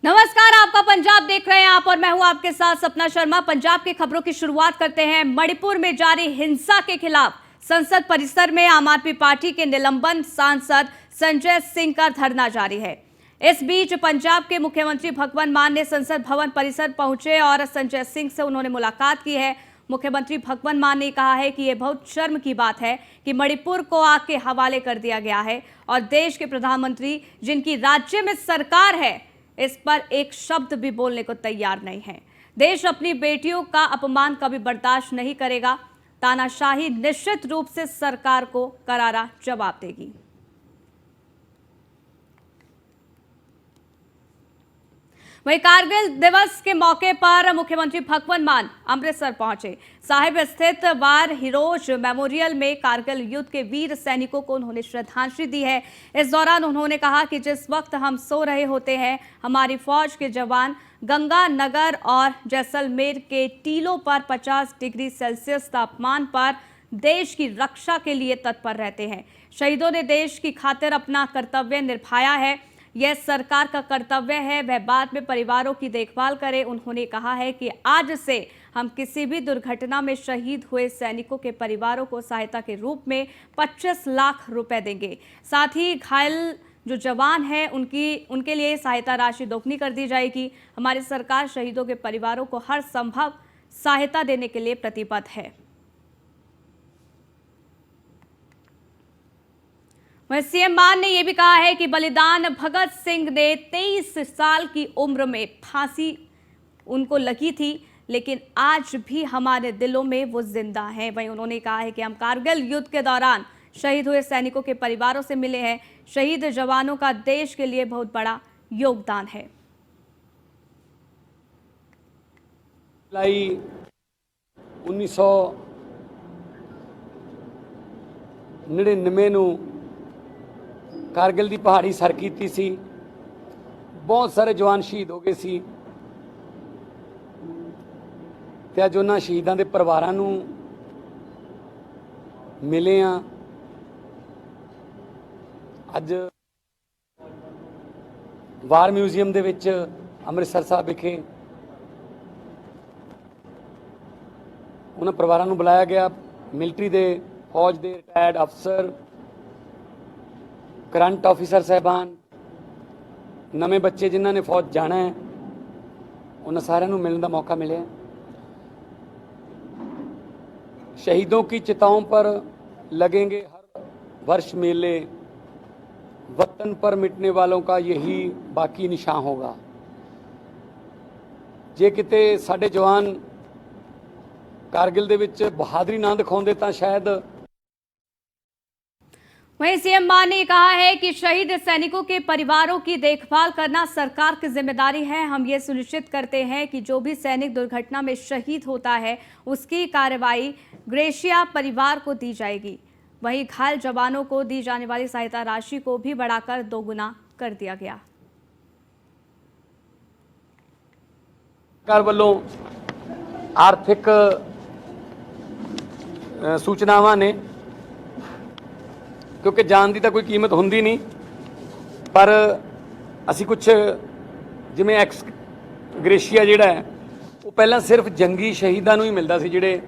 नमस्कार, आपका पंजाब देख रहे हैं आप और मैं हूं आपके साथ सपना शर्मा। पंजाब की खबरों की शुरुआत करते हैं। मणिपुर में जारी हिंसा के खिलाफ संसद परिसर में आम आदमी पार्टी के निलंबन सांसद संजय सिंह का धरना जारी है। इस बीच पंजाब के मुख्यमंत्री भगवंत मान ने संसद भवन परिसर पहुंचे और संजय सिंह से उन्होंने मुलाकात की है। मुख्यमंत्री भगवंत मान ने कहा है कि यह बहुत शर्म की बात है कि मणिपुर को आग के हवाले कर दिया गया है और देश के प्रधानमंत्री जिनकी राज्य में सरकार है इस पर एक शब्द भी बोलने को तैयार नहीं है। देश अपनी बेटियों का अपमान कभी बर्दाश्त नहीं करेगा। तानाशाही निश्चित रूप से सरकार को करारा जवाब देगी। वहीं कारगिल दिवस के मौके पर मुख्यमंत्री भगवंत मान अमृतसर पहुंचे। साहिब स्थित वार हीरोज मेमोरियल में कारगिल युद्ध के वीर सैनिकों को उन्होंने श्रद्धांजलि दी है। इस दौरान उन्होंने कहा कि जिस वक्त हम सो रहे होते हैं, हमारी फौज के जवान गंगानगर और जैसलमेर के टीलों पर 50 डिग्री सेल्सियस तापमान पर देश की रक्षा के लिए तत्पर रहते हैं। शहीदों ने देश की खातिर अपना कर्तव्य निभाया है। यह सरकार का कर्तव्य है वह बाद में परिवारों की देखभाल करे। उन्होंने कहा है कि आज से हम किसी भी दुर्घटना में शहीद हुए सैनिकों के परिवारों को सहायता के रूप में 25 लाख रुपए देंगे। साथ ही घायल जो जवान हैं उनके लिए सहायता राशि दोगुनी कर दी जाएगी। हमारी सरकार शहीदों के परिवारों को हर संभव सहायता देने के लिए प्रतिबद्ध है। वहीं सीएम मान ने यह भी कहा है कि बलिदान भगत सिंह ने 23 साल की उम्र में फांसी उनको लगी थी, लेकिन आज भी हमारे दिलों में वो जिंदा हैं। वहीं उन्होंने कहा है कि हम कारगिल युद्ध के दौरान शहीद हुए सैनिकों के परिवारों से मिले हैं। शहीद जवानों का देश के लिए बहुत बड़ा योगदान है। 1999 कारगिल की पहाड़ी सर की सी, बहुत सारे जवान शहीद हो गए सी ते अज उन्हां शहीदां दे परिवारां नूं मिले आ। अज वार म्यूजियम दे विच अमृतसर साहब विखे उन्हां परिवारां नूं बुलाया गया। मिलिटरी दे फौज दे रिटायर्ड अफसर, करंट ऑफिसर साहबान, नवे बच्चे जिन्हों ने फौज जाना है, उन्हें सारे नूं मिलने का मौका मिले। शहीदों की चिताओं पर लगेंगे हर वर्ष मेले, वतन पर मिटने वालों का यही बाकी निशान होगा। जे किते साडे जवान कारगिल दे विच बहादुरी ना दिखाउंदे तां शायद। वहीं सीएम मान ने कहा है कि शहीद सैनिकों के परिवारों की देखभाल करना सरकार की जिम्मेदारी है। हम ये सुनिश्चित करते हैं कि जो भी सैनिक दुर्घटना में शहीद होता है उसकी कार्रवाई ग्रेशिया परिवार को दी जाएगी। वहीं घायल जवानों को दी जाने वाली सहायता राशि को भी बढ़ाकर 2 गुना कर दिया गया। सरकार वालों आर्थिक सूचनावां ने, क्योंकि जान की तो कोई कीमत होंदी नहीं, पर असी कुछ जिमें एक्स ग्रेशिया जिहड़ा है वो पहला सिर्फ जंगी शहीदां नूं ही मिलदा सी, जिहड़े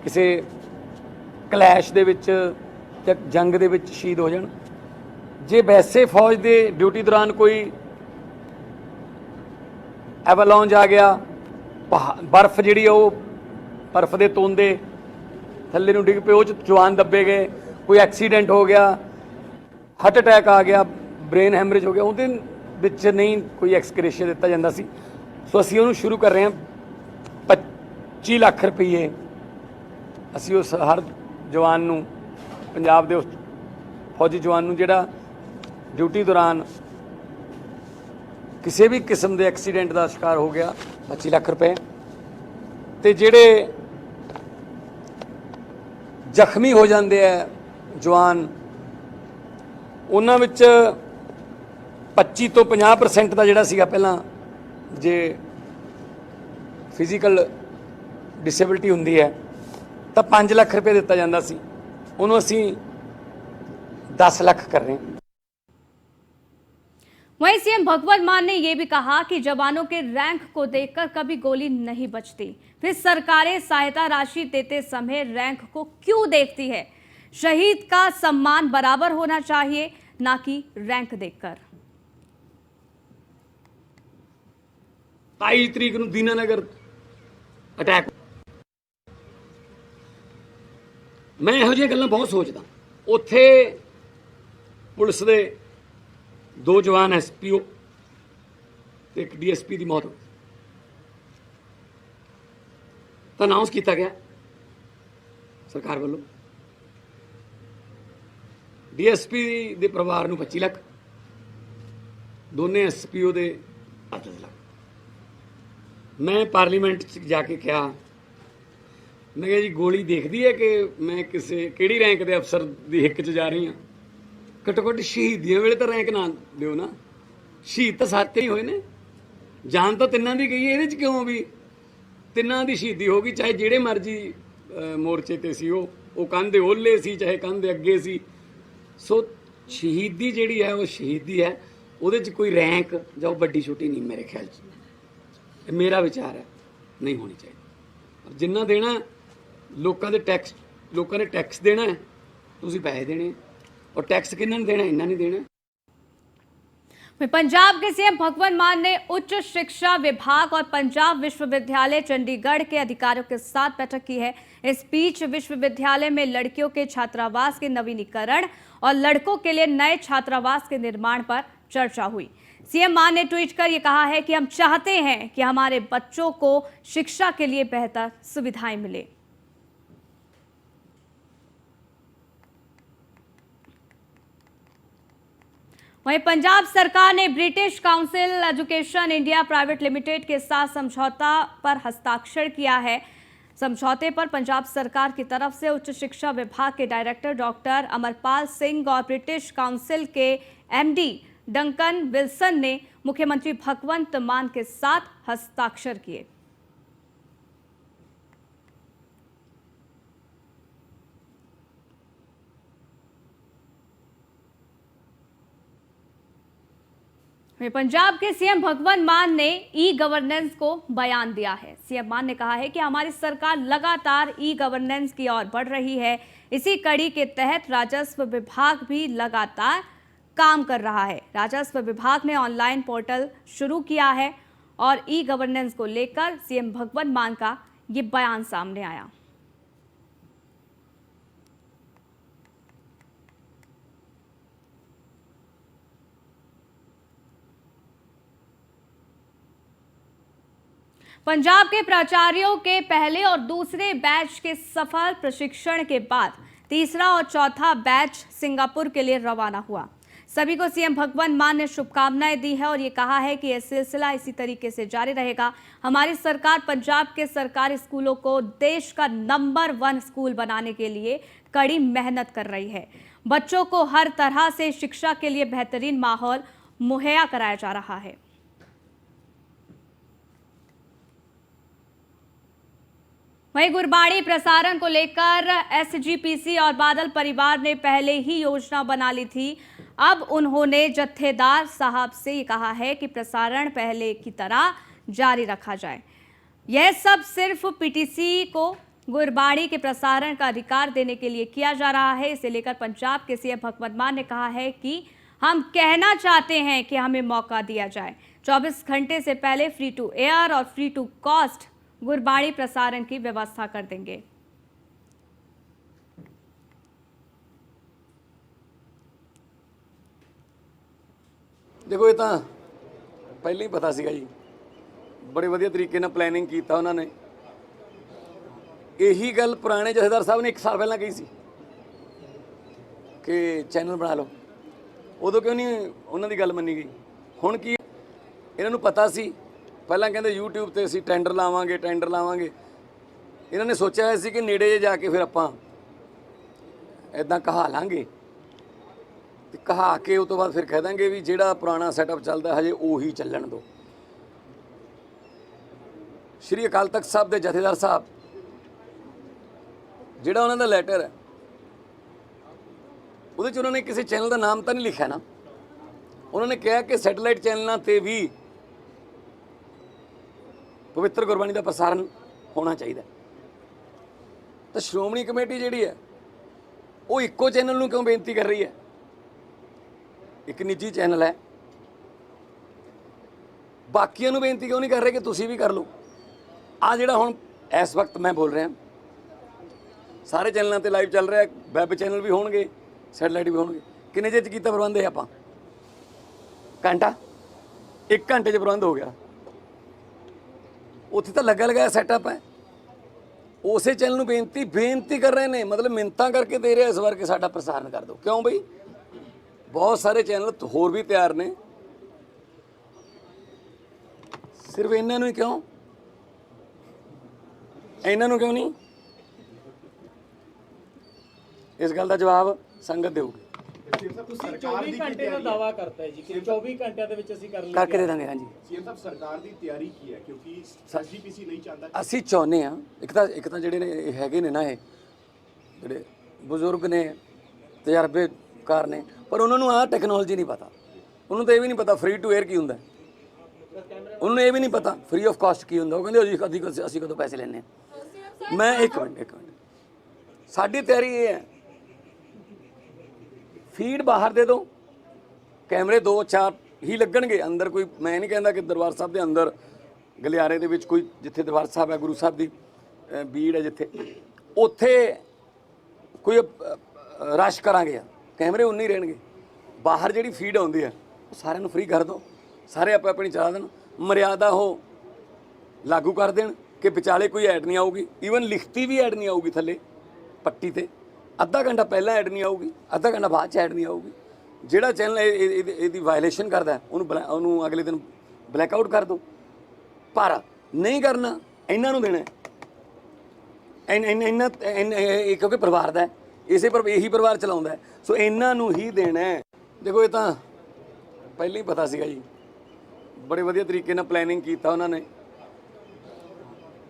किसी क्लैश दे विच या जंग दे विच शहीद हो जाण। जे वैसे फौज दे ड्यूटी दौरान कोई एवलॉन्ज आ गया, बर्फ जिहड़ी वो बर्फ दे तोंदे थल्ले नूं डिग पे, वो जवान दबे गए, कोई एक्सीडेंट हो गया, हार्ट अटैक आ गया, ब्रेन हैमरेज हो गया, उहदे विच नहीं कोई एक्सग्रेशिया दिता जांदा सी। सो असीं उहनूं शुरू कर रहे हैं 25 लाख रुपये असीं उस हर जवान नूं, पंजाब दे उस फौजी जवान नूं जिहड़ा ड्यूटी दौरान किसी भी किस्म के एक्सीडेंट का शिकार हो गया, 25 लाख रुपए। ते जिहड़े जख्मी हो जाते हैं जवान, उन्हां विच 25 तो 50% का जिहड़ा सीगा पहलां, जे फिजिकल डिसेबिलिटी हुंदी है तो 5 लाख रुपये दिता जाता सी, उन्होंने असीं 10 लाख कर रहे हैं। वहीं सीएम भगवंत मान ने यह भी कहा कि जवानों के रैंक को देखकर कभी गोली नहीं बचती। फिर सरकारें सहायता राशि देते समय रैंक को क्यों देखती है? शहीद का सम्मान बराबर होना चाहिए, ना कि रैंक देखकर। 23 तरीक ਨੂੰ ਦੀਨਾਨਗਰ ਅਟੈਕ, ਮੈਂ ਇਹੋ ਜਿਹੀਆਂ ਗੱਲਾਂ ਬਹੁਤ ਸੋਚਦਾ। ਉੱਥੇ ਪੁਲਿਸ ਦੇ 2 ਜਵਾਨ ਐਸਪੀਓ ਤੇ ਇੱਕ ਡੀਐਸਪੀ ਦੀ ਮੌਤ ਹੋ ਗਈ। ਤਾਂ ਅਨਾਉਂਸ ਕੀਤਾ ਗਿਆ ਸਰਕਾਰ ਵੱਲੋਂ, ਡੀਐਸਪੀ ਦੇ ਪਰਿਵਾਰ ਨੂੰ 25 ਲੱਖ, ਦੋਨੇ ਐਸਪੀਓ ਦੇ 8 ਲੱਖ। मैं पार्लीमेंट च जाके क्या मैं कहा जी गोली देखती है कि मैं किसी किहड़ी रैंक के अफसर की हिक च जा रही हाँ। घट्टो घट्ट शहीदियों वेले तो रैंक ना दिओ ना, शहीद तो 7 ही होए ने, जान तो तिन्नां दी गई है, इहदे च क्यों भी तिन्नां दी शहीदी हो गई, चाहे जिहड़े मर्जी मोर्चे ते सी वो कंध दे ओले सी चाहे कंध दे अगे सी। सो शहीदी जिहड़ी है वो शहीदी है, ਉਹਦੇ च कोई रैंक जां वड्डी छोटी नहीं मेरे ख्याल च, मेरा विचार है नहीं होनी चाहिए। जिन्ना देना लोगों के टैक्स, लोगों ने टैक्स देना है, तुसीं पैसे देने, और टैक्स किन्ना देना, इन्ना नहीं देना। पंजाब के सीएम भगवंत मान ने उच्च शिक्षा विभाग और पंजाब विश्वविद्यालय चंडीगढ़ के अधिकारियों के साथ बैठक की है। इस बीच विश्वविद्यालय में लड़कियों के छात्रावास के नवीनीकरण और लड़कों के लिए नए छात्रावास के निर्माण पर चर्चा हुई। सीएम मान ने ट्वीट कर यह कहा है कि हम चाहते हैं कि हमारे बच्चों को शिक्षा के लिए बेहतर सुविधाएं मिले। वहीं पंजाब सरकार ने British council education India private limited के साथ समझौता पर हस्ताक्षर किया है। समझौते पर पंजाब सरकार की तरफ से उच्च शिक्षा विभाग के डायरेक्टर डॉक्टर अमरपाल सिंह और ब्रिटिश काउंसिल के एमडी डंकन विल्सन ने मुख्यमंत्री भगवंत मान के साथ हस्ताक्षर किए। पंजाब के सीएम भगवंत मान ने ई गवर्नेंस को बयान दिया है। सीएम मान ने कहा है कि हमारी सरकार लगातार ई गवर्नेंस की ओर बढ़ रही है। इसी कड़ी के तहत राजस्व विभाग भी लगातार काम कर रहा है। राजस्व विभाग ने ऑनलाइन पोर्टल शुरू किया है और ई गवर्नेंस को लेकर सीएम भगवंत मान का ये बयान सामने आया। पंजाब के प्राचार्यों के पहले और दूसरे बैच के सफल प्रशिक्षण के बाद तीसरा और चौथा बैच सिंगापुर के लिए रवाना हुआ। सभी को सीएम भगवंत मान ने शुभकामनाएं दी है और ये कहा है कि यह सिलसिला इसी तरीके से जारी रहेगा। हमारी सरकार पंजाब के सरकारी स्कूलों को देश का नंबर 1 स्कूल बनाने के लिए कड़ी मेहनत कर रही है। बच्चों को हर तरह से शिक्षा के लिए बेहतरीन माहौल मुहैया कराया जा रहा है। वहीं गुरबाणी प्रसारण को लेकर एसजीपीसी और बादल परिवार ने पहले ही योजना बना ली थी। अब उन्होंने जत्थेदार साहब से कहा है कि प्रसारण पहले की तरह जारी रखा जाए। यह सब सिर्फ पीटीसी को गुरबाणी के प्रसारण का अधिकार देने के लिए किया जा रहा है। इसे लेकर पंजाब के सीएम भगवंत मान ने कहा है कि हम कहना चाहते हैं कि हमें मौका दिया जाए। 24 घंटे से पहले फ्री टू एयर और फ्री टू कॉस्ट गुरबाणी प्रसारण की व्यवस्था कर देंगे। देखो ये तो पहले ही पता सीगा जी, बड़े वधिया तरीके नाल प्लैनिंग कीता उन्होंने। यही गल पुराने जथेदार साहब ने 1 साल पहला कही सी कि चैनल बना लो, उदों क्यों नहीं उन्होंने गल मनी गई। हुण की इन्हां नूं पता सी, पहला कहते यूट्यूब ते असीं टेंडर लावांगे इन्होंने सोचा है सी कि नेड़े जाके फिर आपां इदां कहा लांगे ते कहा के उस तो बाद फिर कह देंगे भी जिहड़ा पुराना सैटअप चलदा हजे उही चलण दो। श्री अकाल तख्त साहब के जथेदार साहब जिहड़ा उन्हां दा लैटर है उहदे च उन्होंने किसी चैनल का नाम तो नहीं लिखा ना, उन्होंने कहा कि सैटेलाइट चैनलों ते भी पवित्र गुरबाणी का प्रसारण होना चाहिए। तो श्रोमणी कमेटी जिहड़ी है वो इक्को चैनल नूं क्यों बेनती कर रही है? एक निजी चैनल है, बाकियों नूं बेनती क्यों नहीं कर रहे कि तुसीं भी कर लो? आ जिहड़ा हुण इस वक्त मैं बोल रहा, सारे चैनलों ते लाइव चल रहा है, वैब चैनल भी होणगे, सैटेलाइट भी होणगे। किन्ने चिर च कीता प्रबंध है? आपां घंटा, 1 घंटे च प्रबंध हो गया। उत्थे तो लगा लगाया सैटअप है। उसे चैनल नूं बेनती कर रहे हैं, मतलब मिन्नतां करके दे रहे इस बार कि साडा प्रसारण कर दो। क्यों बई? बहुत सारे चैनल होर भी तैयार ने, सिर्फ इन्हां नूं ही क्यों? इन्हां नूं क्यों नहीं? इस गल का जवाब संगत देगी। ਤੁਸੀਂ 24 ਘੰਟੇ ਦਾ ਦਾਵਾ ਕਰਤਾ ਹੈ ਜੀ ਕਿ 24 ਘੰਟਿਆਂ ਦੇ ਵਿੱਚ ਅਸੀਂ ਕਰ ਲਈ करके दे देंगे। हाँ जी, ਸੀਐਮ ਸਾਹਿਬ ਸਰਕਾਰ ਦੀ ਤਿਆਰੀ ਕੀ ਹੈ? ਕਿਉਂਕਿ ਐਸਜੀਪੀਸੀ ਨਹੀਂ ਚਾਹੁੰਦਾ। ਅਸੀਂ ਚਾਹੁੰਦੇ ਹਾਂ ਇੱਕ ਤਾਂ ਜਿਹੜੇ ਨੇ ਇਹ ਹੈਗੇ ਨੇ ਨਾ, ਇਹ ਜਿਹੜੇ ਬਜ਼ੁਰਗ ਨੇ, ਤਜਰਬੇਕਾਰ ਨੇ, ਪਰ ਉਹਨਾਂ ਨੂੰ ਆਹ ਟੈਕਨੋਲੋਜੀ ਨਹੀਂ ਪਤਾ। ਉਹਨੂੰ ਤਾਂ ਇਹ ਵੀ ਨਹੀਂ ਪਤਾ ਫ੍ਰੀ ਟੂ 에ਅਰ ਕੀ ਹੁੰਦਾ, ਉਹਨਾਂ ਨੂੰ ਇਹ ਵੀ ਨਹੀਂ ਪਤਾ ਫ੍ਰੀ ਆਫ ਕਾਸਟ ਕੀ ਹੁੰਦਾ। ਉਹ ਕਹਿੰਦੇ ਅਸੀਂ ਕਦੋਂ ਪੈਸੇ ਲੈਣੇ। ਮੈਂ ਇੱਕ ਮਿੰਟ ਸਾਡੀ ਤਿਆਰੀ ਇਹ ਹੈ, फीड बाहर दे दो, कैमरे 2-4 ही लगणगे अंदर। कोई मैं नहीं कहता कि दरबार साहब के अंदर गलियारे दे विच कोई जिथे दरबार साहब है, गुरु साहब की बीड़ है जिथे, उत्थे कोई रश करांगे, कैमरे उन्ने ही रहणगे। बाहर जिहड़ी फीड आउंदी है सारिਆਂ ਨੂੰ फ्री कर दो, सारे आप अपनी चला देन, मर्यादा हो लागू कर देन कि विचाले कोई ऐड नहीं आऊगी। ईवन लिखती भी ऐड नहीं आऊगी थले पट्टी ते, ਅੱਧਾ ਘੰਟਾ ਪਹਿਲਾਂ ਐਡ ਨਹੀਂ ਆਊਗੀ, ਅੱਧਾ ਘੰਟਾ ਬਾਅਦ 'ਚ ਐਡ ਨਹੀਂ ਆਊਗੀ। ਜਿਹੜਾ ਚੈਨਲ ਇਹਦੀ ਵਾਇਲੇਸ਼ਨ ਕਰਦਾ ਉਹਨੂੰ ਅਗਲੇ ਦਿਨ ਬਲੈਕਆਊਟ ਕਰ ਦਿਓ। ਪਰ ਨਹੀਂ ਕਰਨਾ, ਇਹਨਾਂ ਨੂੰ ਦੇਣਾ। ਇਹਨਾਂ ਕਿਉਂਕਿ ਪਰਿਵਾਰ ਦਾ ਇਹੀ ਪਰਿਵਾਰ ਚਲਾਉਂਦਾ, ਸੋ ਇਹਨਾਂ ਨੂੰ ਹੀ ਦੇਣਾ। ਦੇਖੋ ਇਹ ਤਾਂ ਪਹਿਲਾਂ ਹੀ ਪਤਾ ਸੀਗਾ ਜੀ, ਬੜੇ ਵਧੀਆ ਤਰੀਕੇ ਨਾਲ ਪਲੈਨਿੰਗ ਕੀਤਾ ਉਹਨਾਂ ਨੇ।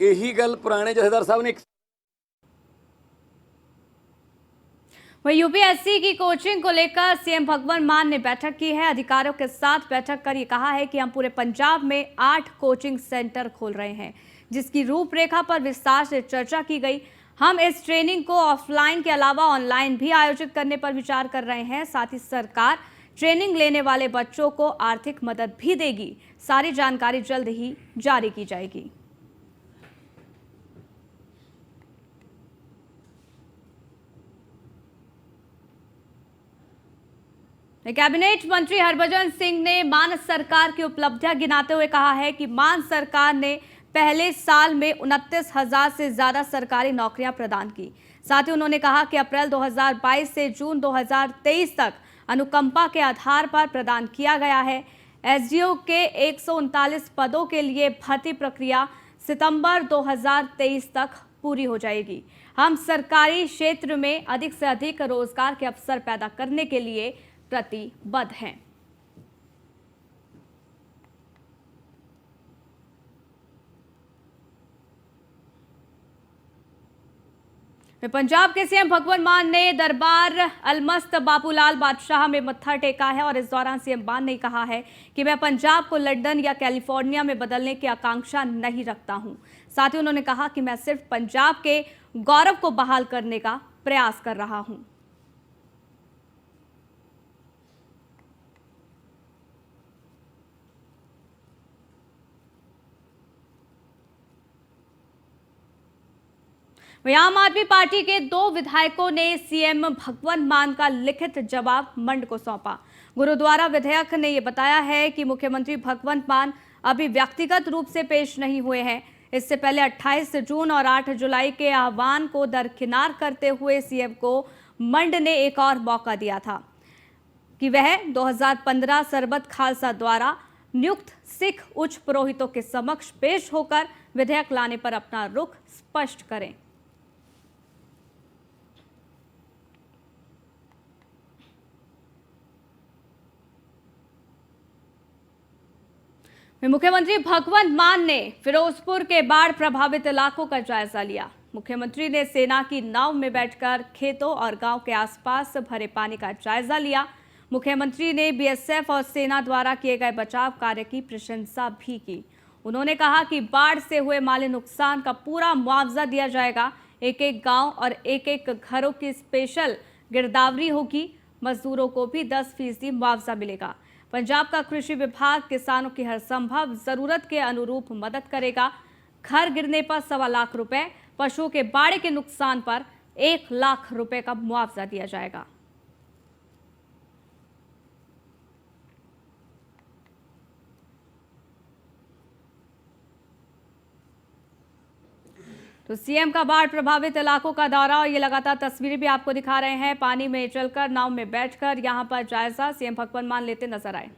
ਇਹੀ ਗੱਲ ਪੁਰਾਣੇ ਜਥੇਦਾਰ ਸਾਹਿਬ ਨੇ वहीं यूपीएससी की कोचिंग को लेकर सीएम भगवंत मान ने बैठक की है। अधिकारियों के साथ बैठक कर ये कहा है कि हम पूरे पंजाब में 8 कोचिंग सेंटर खोल रहे हैं, जिसकी रूपरेखा पर विस्तार से चर्चा की गई। हम इस ट्रेनिंग को ऑफलाइन के अलावा ऑनलाइन भी आयोजित करने पर विचार कर रहे हैं। साथ ही सरकार ट्रेनिंग लेने वाले बच्चों को आर्थिक मदद भी देगी। सारी जानकारी जल्द ही जारी की जाएगी। कैबिनेट मंत्री हरभजन सिंह ने मान सरकार की उपलब्धियां गिनाते हुए कहा है कि मान सरकार ने पहले साल में 29,000 से ज्यादा सरकारी नौकरियां प्रदान की। साथ ही उन्होंने कहा कि अप्रैल 2022 से जून 2023 तक अनुकंपा के आधार पर प्रदान किया गया है। एसडीओ के 139 पदों के लिए भर्ती प्रक्रिया सितंबर 2023 तक पूरी हो जाएगी। हम सरकारी क्षेत्र में अधिक से अधिक रोजगार के अवसर पैदा करने के लिए प्रतिबद्ध हैं। पंजाब के सीएम भगवंत मान ने दरबार अलमस्त बाबूलाल बादशाह में मत्था टेका है और इस दौरान सीएम मान ने कहा है कि मैं पंजाब को लंदन या कैलिफोर्निया में बदलने की आकांक्षा नहीं रखता हूं। साथ ही उन्होंने कहा कि मैं सिर्फ पंजाब के गौरव को बहाल करने का प्रयास कर रहा हूं। आम आदमी पार्टी के 2 विधायकों ने सीएम भगवंत मान का लिखित जवाब मंड को सौंपा। गुरुद्वारा विधायक ने यह बताया है कि मुख्यमंत्री भगवंत मान अभी व्यक्तिगत रूप से पेश नहीं हुए हैं। इससे पहले 28 जून और 8 जुलाई के आह्वान को दरकिनार करते हुए सीएम को मंड ने एक और मौका दिया था कि वह 2015 सरबत खालसा द्वारा नियुक्त सिख उच्च पुरोहितों के समक्ष पेश होकर विधेयक लाने पर अपना रुख स्पष्ट करें। मुख्यमंत्री भगवंत मान ने फिरोजपुर के बाढ़ प्रभावित इलाकों का जायजा लिया। मुख्यमंत्री ने सेना की नाव में बैठकर खेतों और गांव के आसपास भरे पानी का जायजा लिया। मुख्यमंत्री ने बीएसएफ और सेना द्वारा किए गए बचाव कार्य की प्रशंसा भी की। उन्होंने कहा कि बाढ़ से हुए माली नुकसान का पूरा मुआवजा दिया जाएगा। एक एक गांव और एक एक घरों की स्पेशल गिरदावरी होगी। मजदूरों को भी 10% मुआवजा मिलेगा। पंजाब का कृषि विभाग किसानों की हर संभव जरूरत के अनुरूप मदद करेगा। घर गिरने पर 1.25 लाख रुपए, पशुओं के बाड़े के नुकसान पर 1 लाख रुपए का मुआवजा दिया जाएगा। तो सीएम का बाढ़ प्रभावित इलाकों का दौरा और ये लगातार तस्वीरें भी आपको दिखा रहे हैं। पानी में चलकर नाव में बैठकर यहां पर जायजा सीएम भगवंत मान लेते नजर आए।